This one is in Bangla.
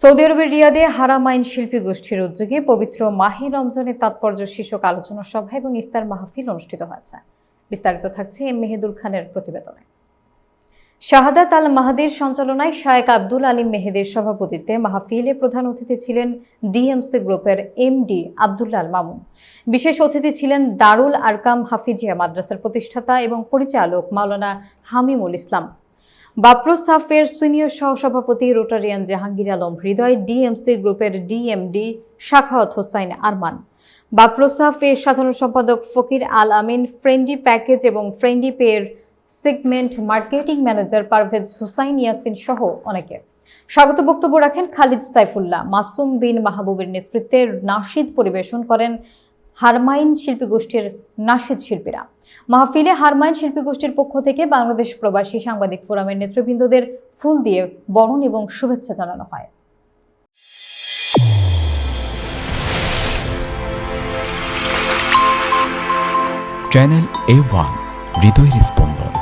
সৌদি আরবের রিয়াদে হারামাইন শিল্পী গোষ্ঠীর উদ্যোগে পবিত্র মাহে রমজানের তাৎপর্য শীর্ষক আলোচনা সভা এবং ইফতার মাহফিল অনুষ্ঠিত হয়েছে। বিস্তারিত থাকছে মেহেদুল খানের প্রতিবেদনে। শাহাদাত আল মাহাদির সঞ্চালনায় শায়েক আব্দুল আলিম মেহেদির সভাপতিত্বে মাহফিলে প্রধান অতিথি ছিলেন ডিএমসি গ্রুপের এমডি আব্দুল্লাহ আল মামুন। বিশেষ অতিথি ছিলেন দারুল আরকাম হাফিজিয়া মাদ্রাসার প্রতিষ্ঠাতা এবং পরিচালক মাওলানা হামিমুল ইসলাম। বাপ্রোসাফের সিনিয়র সহসভাপতি রোটারিয়ান জাহাঙ্গীর আলম হৃদয়, ডিএমসি গ্রুপের ডিএমডি শাখাওয়াত হোসাইন আরমান, বাপ্রোসাফের সাধারণ সম্পাদক ফকির আল আমিন, ফ্রেন্ডি প্যাকেজ এবং ফ্রেন্ডি পের segment marketing manager Parvez Hussain Yasin সহ অনেকে। স্বাগত বক্তব্য রাখেন খালিদ সাইফুল্লাহ। মাসুম বিন মাহবুবের নেতৃত্বে নাশিদ পরিবেশন করেন হারমাইন শিল্পী গোষ্ঠীর নাশিদ শিল্পীরা। মাহফিলে হারমাইন শিল্পী গোষ্ঠীর পক্ষ থেকে বাংলাদেশ প্রবাসী সাংবাদিক ফোরামের নেতৃবৃন্দদের ফুল দিয়ে বরণ এবং শুভেচ্ছা জানানো হয়। চ্যানেল A1 হৃদয়ের স্পন্দন।